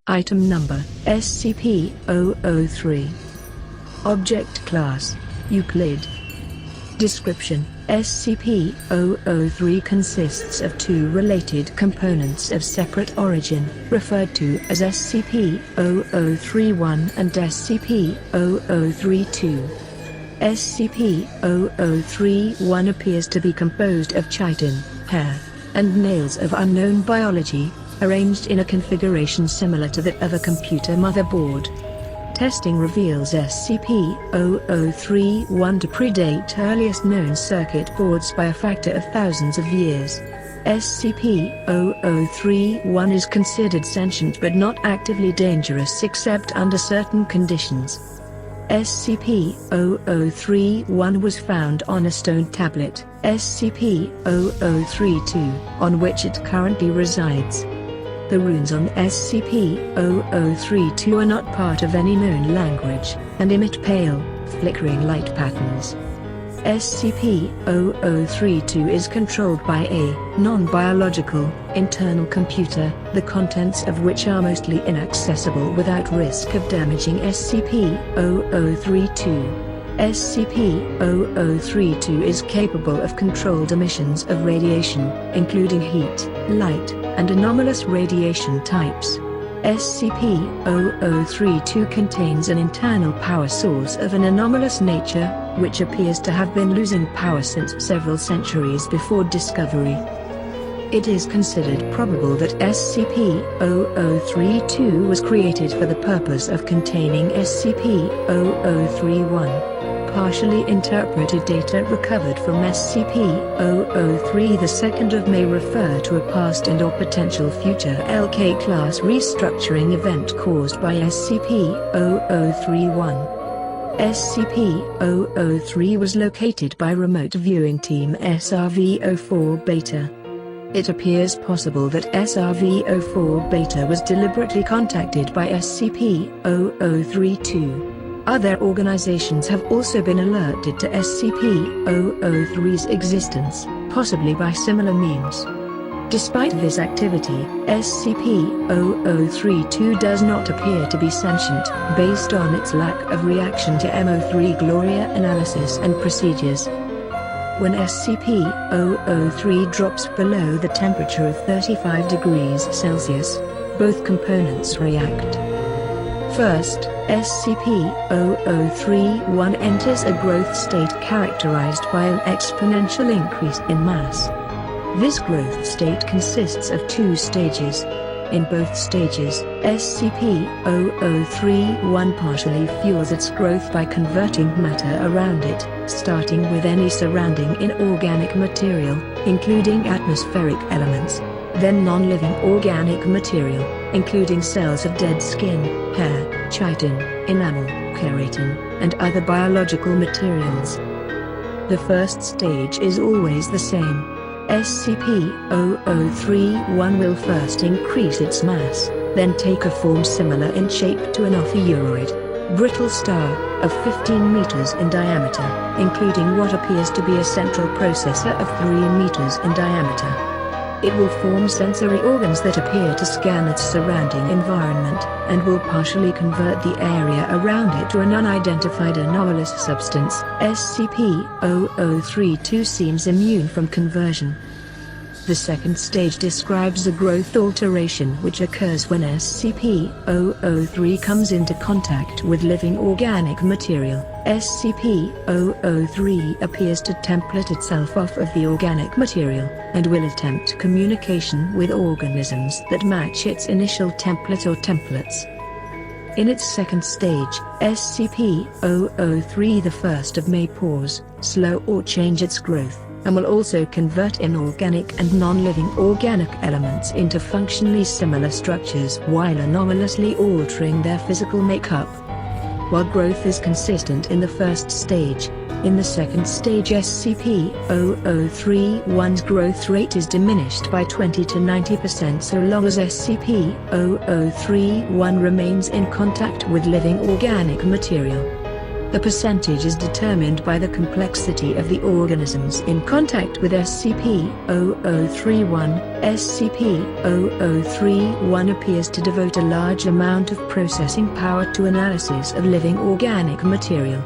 Item Number, SCP-003. Object Class, Euclid. Description: SCP-003 consists of two related components of separate origin, referred to as SCP-003-1 and SCP-003-2. SCP-003-1 appears to be composed of chitin, hair, and nails of unknown biology, arranged in a configuration similar to that of a computer motherboard. Testing reveals SCP-003-1 to predate earliest known circuit boards by a factor of thousands of years. SCP-003-1 is considered sentient but not actively dangerous except under certain conditions. SCP-003-1 was found on a stone tablet, SCP-003-2, on which it currently resides. The runes on SCP-003-2 are not part of any known language, and emit pale, flickering light patterns. SCP-003-2 is controlled by a non-biological, internal computer, the contents of which are mostly inaccessible without risk of damaging SCP-003-2. SCP-003-2 is capable of controlled emissions of radiation, including heat, light, and anomalous radiation types. SCP-003-2 contains an internal power source of an anomalous nature, which appears to have been losing power since several centuries before discovery. It is considered probable that SCP-003-2 was created for the purpose of containing SCP-003-1. Partially interpreted data recovered from SCP-003 the 2nd of May refer to a past and/or potential future LK class restructuring event caused by SCP-003-1. SCP-003 was located by remote viewing team SRV-04 Beta. It appears possible that SRV-04 Beta was deliberately contacted by SCP-003-2. Other organizations have also been alerted to SCP-003's existence, possibly by similar means. Despite this activity, SCP-003-2 does not appear to be sentient, based on its lack of reaction to MO3 Gloria analysis and procedures. When SCP-003 drops below the temperature of 35 degrees Celsius, both components react. First, SCP-003-1 enters a growth state characterized by an exponential increase in mass. This growth state consists of two stages. In both stages, SCP-003-1 partially fuels its growth by converting matter around it, starting with any surrounding inorganic material, including atmospheric elements, then non-living organic material, including cells of dead skin, hair, chitin, enamel, keratin, and other biological materials. The first stage is always the same. SCP-003-1 will first increase its mass, then take a form similar in shape to an ophiuroid, brittle star, of 15 meters in diameter, including what appears to be a central processor of 3 meters in diameter. It will form sensory organs that appear to scan its surrounding environment, and will partially convert the area around it to an unidentified anomalous substance. SCP-003-2 seems immune from conversion. The second stage describes a growth alteration which occurs when SCP-003 comes into contact with living organic material. SCP-003 appears to template itself off of the organic material, and will attempt communication with organisms that match its initial template or templates. In its second stage, SCP-003 the 1st of May pause, slow or change its growth, and will also convert inorganic and non-living organic elements into functionally similar structures while anomalously altering their physical makeup. While growth is consistent in the first stage, in the second stage SCP-003-1's growth rate is diminished by 20 to 90% so long as SCP-003-1 remains in contact with living organic material. The percentage is determined by the complexity of the organisms in contact with SCP-003-1. SCP-003-1 appears to devote a large amount of processing power to analysis of living organic material.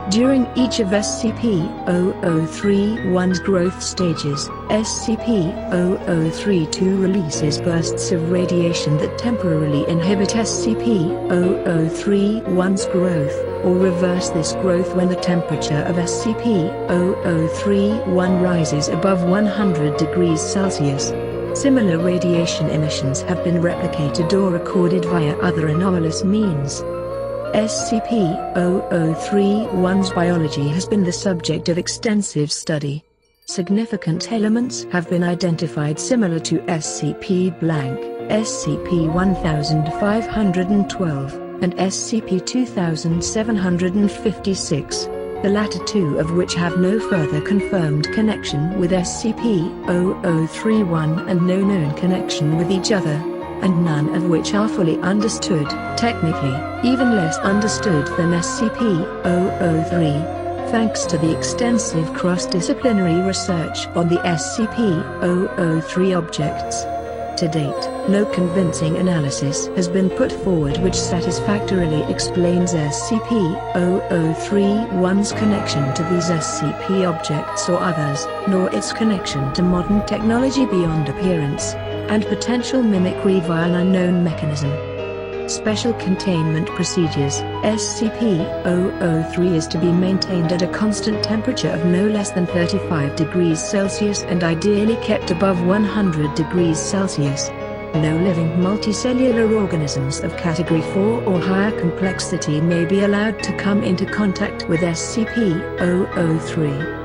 During each of SCP-003-1's growth stages, SCP-003-2 releases bursts of radiation that temporarily inhibit SCP-003-1's growth, or reverse this growth when the temperature of SCP-003-1 rises above 100 degrees Celsius. Similar radiation emissions have been replicated or recorded via other anomalous means. SCP-003-1's biology has been the subject of extensive study. Significant elements have been identified similar to SCP-blank, SCP-1512, and SCP-2756, the latter two of which have no further confirmed connection with SCP-003-1 and no known connection with each other, and none of which are fully understood, technically, even less understood than SCP-003. Thanks to the extensive cross-disciplinary research on the SCP-003 objects. To date, no convincing analysis has been put forward which satisfactorily explains SCP-003-1's connection to these SCP objects or others, nor its connection to modern technology beyond appearance, and potential mimicry via an unknown mechanism. Special Containment Procedures. SCP-003 is to be maintained at a constant temperature of no less than 35 degrees Celsius and ideally kept above 100 degrees Celsius. No living multicellular organisms of Category 4 or higher complexity may be allowed to come into contact with SCP-003.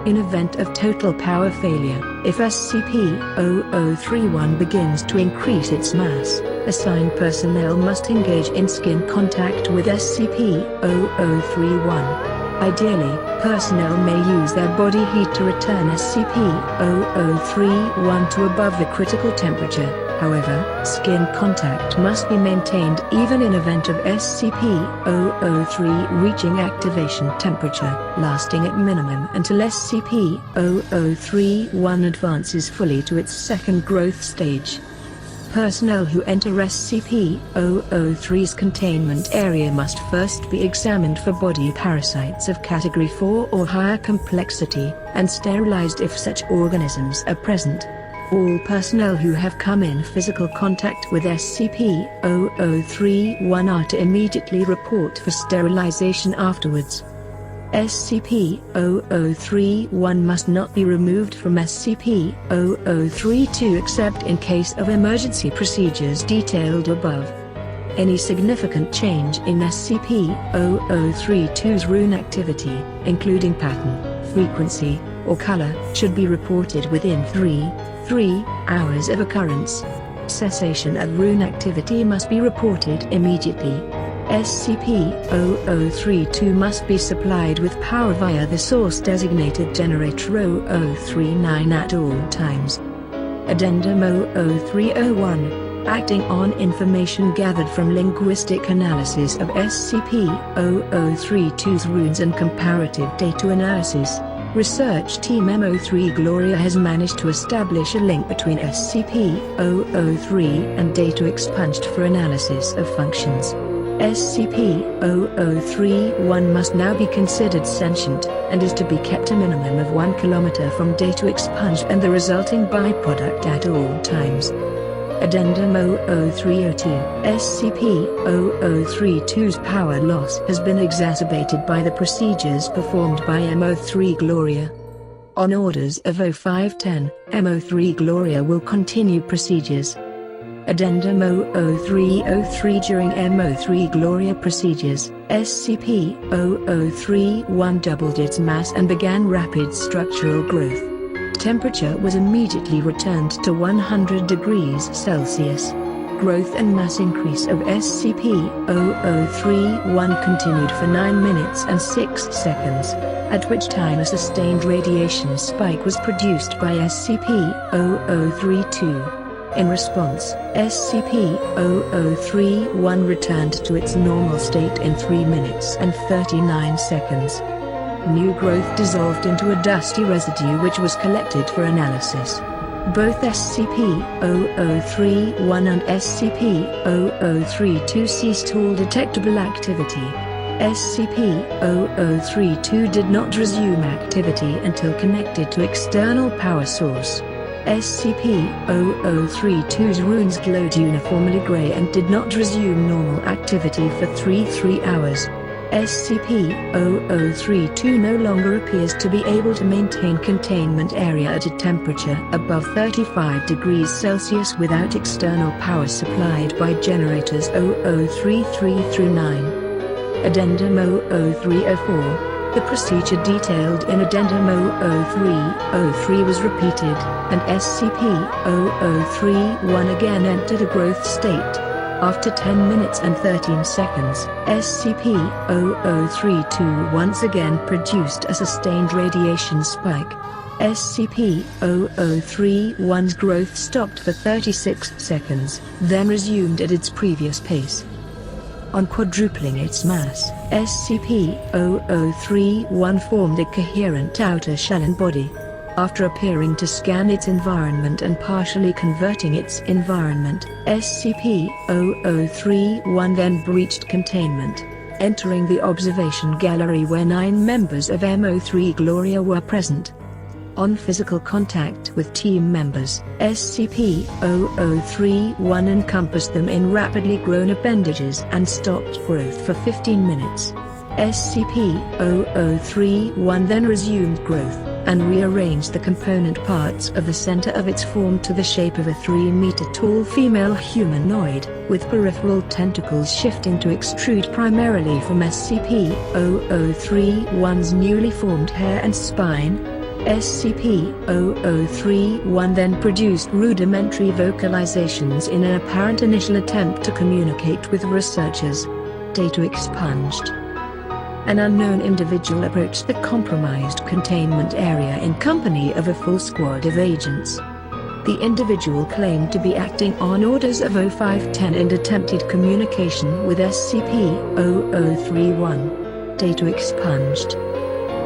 In event of total power failure, if SCP-003-1 begins to increase its mass, assigned personnel must engage in skin contact with SCP-003-1. Ideally, personnel may use their body heat to return SCP-003-1 to above the critical temperature. However, skin contact must be maintained even in event of SCP-003 reaching activation temperature, lasting at minimum until SCP-003-1 advances fully to its second growth stage. Personnel who enter SCP-003's containment area must first be examined for body parasites of Category 4 or higher complexity, and sterilized if such organisms are present. All personnel who have come in physical contact with SCP-003-1 are to immediately report for sterilization afterwards. SCP-003-1 must not be removed from SCP-003-2 except in case of emergency procedures detailed above. Any significant change in SCP-003-2's rune activity, including pattern, frequency, or color, should be reported within 3 hours of occurrence. Cessation of rune activity must be reported immediately. SCP-003-2 must be supplied with power via the source-designated generator 0039 at all times. Addendum 00301, acting on information gathered from linguistic analysis of SCP-003-2's runes and comparative data analysis. Research Team M03 Gloria has managed to establish a link between SCP-003 and data expunged for analysis of functions. SCP-003-1 must now be considered sentient, and is to be kept a minimum of 1 km from data expunged and the resulting byproduct at all times. Addendum 0302, SCP-003-2's power loss has been exacerbated by the procedures performed by M03 Gloria. On orders of 0510, M03 Gloria will continue procedures. Addendum 0303 during M03 Gloria procedures, SCP-003-1 doubled its mass and began rapid structural growth. Temperature was immediately returned to 100 degrees Celsius. Growth and mass increase of SCP-003-1 continued for 9 minutes and 6 seconds, at which time a sustained radiation spike was produced by SCP-003-2. In response, SCP-003-1 returned to its normal state in 3 minutes and 39 seconds. New growth dissolved into a dusty residue which was collected for analysis. Both SCP-003-1 and SCP-003-2 ceased all detectable activity. SCP-003-2 did not resume activity until connected to external power source. SCP-003-2's runes glowed uniformly gray and did not resume normal activity for 3 hours. SCP-003-2 no longer appears to be able to maintain containment area at a temperature above 35 degrees Celsius without external power supplied by generators 0033-9. Addendum 00304. The procedure detailed in Addendum 00303 was repeated, and SCP-003-1 again entered a growth state. After 10 minutes and 13 seconds, SCP-003-2 once again produced a sustained radiation spike. SCP-003-1's growth stopped for 36 seconds, then resumed at its previous pace. On quadrupling its mass, SCP-003-1 formed a coherent outer shell and body. After appearing to scan its environment and partially converting its environment, SCP-003-1 then breached containment, entering the observation gallery where 9 members of MO3 Gloria were present. On physical contact with team members, SCP-003-1 encompassed them in rapidly grown appendages and stopped growth for 15 minutes. SCP-003-1 then resumed growth, and rearranged the component parts of the center of its form to the shape of a 3-meter-tall female humanoid, with peripheral tentacles shifting to extrude primarily from SCP-003-1's newly formed hair and spine. SCP-003-1 then produced rudimentary vocalizations in an apparent initial attempt to communicate with researchers. Data expunged. An unknown individual approached the compromised containment area in company of a full squad of agents. The individual claimed to be acting on orders of 0510 and attempted communication with SCP-003-1. Data expunged.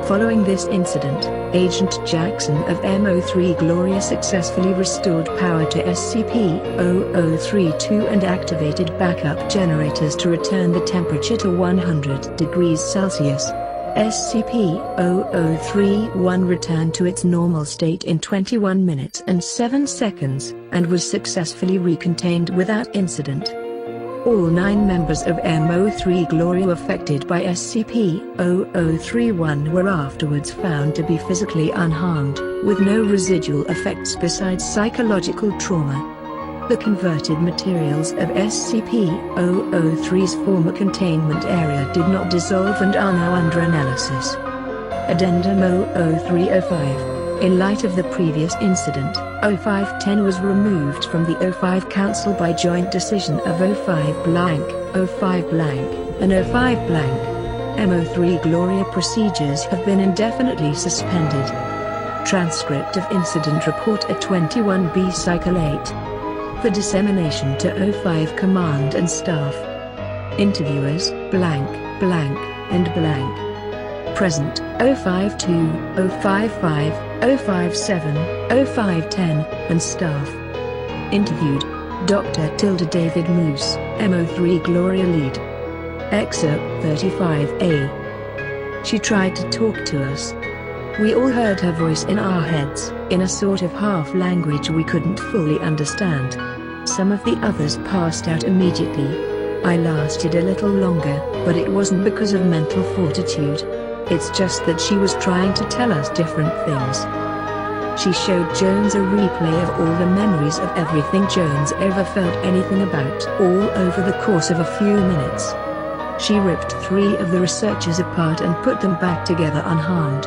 Following this incident, Agent Jackson of MO3 Gloria successfully restored power to SCP-003-2 and activated backup generators to return the temperature to 100 degrees Celsius. SCP-003-1 returned to its normal state in 21 minutes and 7 seconds, and was successfully recontained without incident. All 9 members of MO3 Gloria affected by SCP-003-1 were afterwards found to be physically unharmed, with no residual effects besides psychological trauma. The converted materials of SCP-003's former containment area did not dissolve and are now under analysis. Addendum 00305. In light of the previous incident, 0510 was removed from the 05 Council by joint decision of 05 blank, 05 blank, and 05 blank. MO3 Gloria procedures have been indefinitely suspended. Transcript of Incident Report at 21B Cycle 8. For dissemination to 05 Command and Staff. Interviewers, blank, blank, and blank. Present, 052, 055, 057, 0510, and staff. Interviewed, Dr. David Moose, MO3 Gloria Lead. Excerpt 35A. She tried to talk to us. We all heard her voice in our heads, in a sort of half-language we couldn't fully understand. Some of the others passed out immediately. I lasted a little longer, but it wasn't because of mental fortitude. It's just that she was trying to tell us different things. She showed Jones a replay of all the memories of everything Jones ever felt anything about all over the course of a few minutes. She ripped 3 of the researchers apart and put them back together unharmed.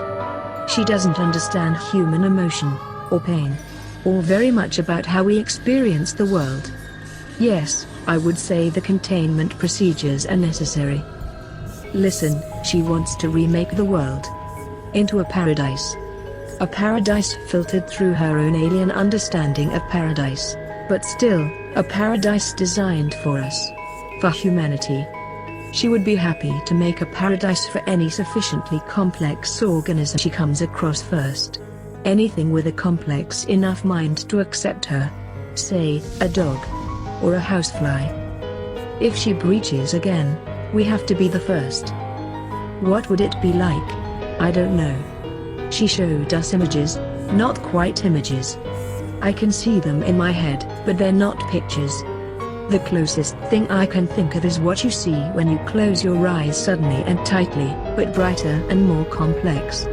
She doesn't understand human emotion, or pain, or very much about how we experience the world. Yes, I would say the containment procedures are necessary. Listen, she wants to remake the world into a paradise. A paradise filtered through her own alien understanding of paradise. But still, a paradise designed for us. For humanity. She would be happy to make a paradise for any sufficiently complex organism she comes across first. Anything with a complex enough mind to accept her. Say, a dog. Or a housefly. If she breaches again, we have to be the first. What would it be like? I don't know. She showed us images, not quite images. I can see them in my head, but they're not pictures. The closest thing I can think of is what you see when you close your eyes suddenly and tightly, but brighter and more complex.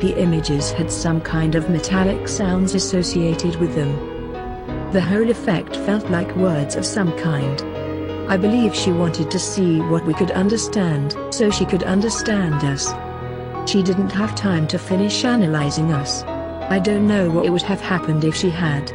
The images had some kind of metallic sounds associated with them. The whole effect felt like words of some kind. I believe she wanted to see what we could understand, so she could understand us. She didn't have time to finish analyzing us. I don't know what would have happened if she had.